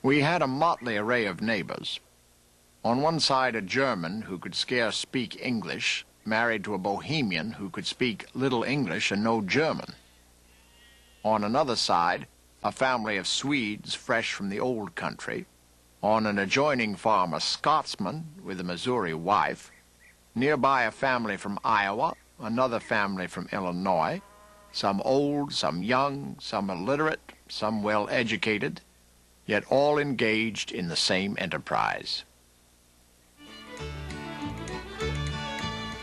We had a motley array of neighbors. On one side, a German who could scarce speak English, married to a Bohemian who could speak little English and no German. On another side, a family of Swedes fresh from the old country. On an adjoining farm, a Scotsman with a Missouri wife. Nearby, a family from Iowa, another family from Illinois, some old, some young, some illiterate, some well-educated, yet all engaged in the same enterprise.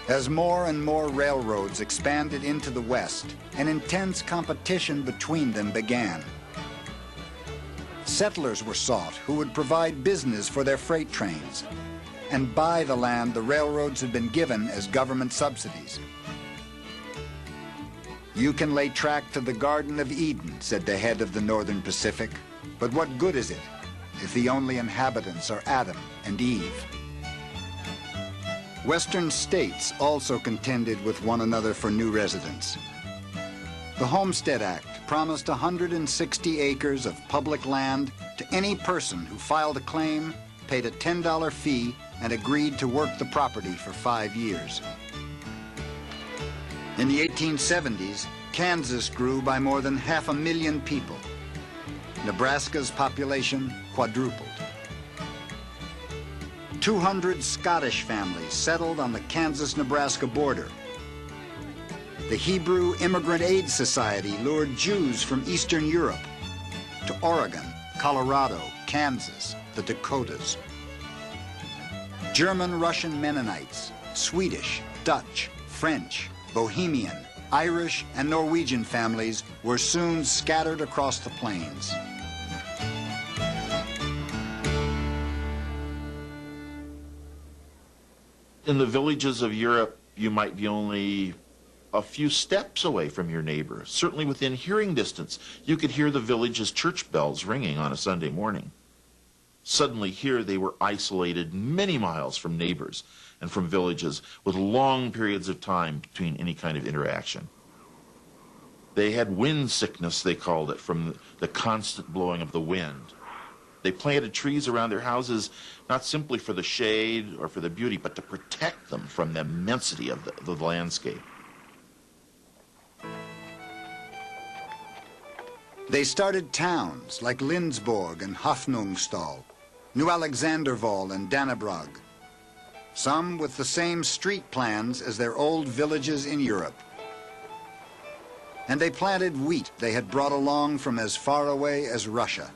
As more and more railroads expanded into the West, an intense competition between them began. Settlers were sought who would provide business for their freight trains and buy the land the railroads had been given as government subsidies. "You can lay track to the Garden of Eden," said the head of the Northern Pacific, "but what good is it if the only inhabitants are Adam and Eve?" Western states also contended with one another for new residents. The Homestead Act promised 160 acres of public land to any person who filed a claim, paid a $10 fee, and agreed to work the property for 5 years. In the 1870s, Kansas grew by more than 500,000 people. Nebraska's population quadrupled. 200 Scottish families settled on the Kansas-Nebraska border. The Hebrew Immigrant Aid Society lured Jews from Eastern Europe to Oregon, Colorado, Kansas, the Dakotas. German Russian Mennonites, Swedish, Dutch, French, Bohemian, Irish, and Norwegian families were soon scattered across the plains. In the villages of Europe, you might be only a few steps away from your neighbor. Certainly within hearing distance, you could hear the village's church bells ringing on a Sunday morning. Suddenly here they were isolated many miles from neighbors and from villages with long periods of time between any kind of interaction. They had wind sickness, they called it, from the constant blowing of the wind. They planted trees around their houses not simply for the shade or for the beauty, but to protect them from the immensity of the landscape. They started towns like Lindsborg and Hoffnungsthal, New Alexanderval and Dannebrog, some with the same street plans as their old villages in Europe. And they planted wheat they had brought along from as far away as Russia.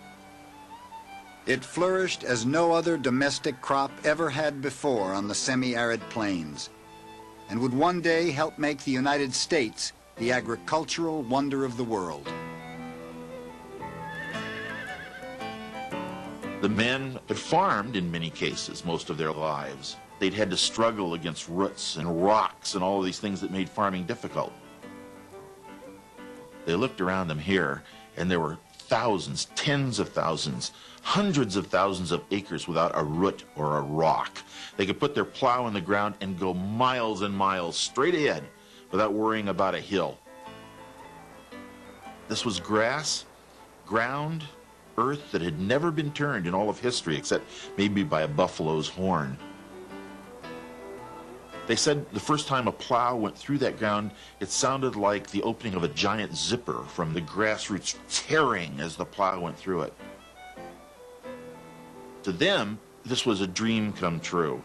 It flourished as no other domestic crop ever had before on the semi-arid plains, and would one day help make the United States the agricultural wonder of the world. The men had farmed in many cases most of their lives. They'd had to struggle against roots and rocks and all of these things that made farming difficult. They looked around them here, and there were thousands, tens of thousands, hundreds of thousands of acres without a root or a rock. They could put their plow in the ground and go miles and miles straight ahead without worrying about a hill. This was grass, ground, earth that had never been turned in all of history except maybe by a buffalo's horn. They said the first time a plow went through that ground, it sounded like the opening of a giant zipper from the grassroots tearing as the plow went through it. To them, this was a dream come true.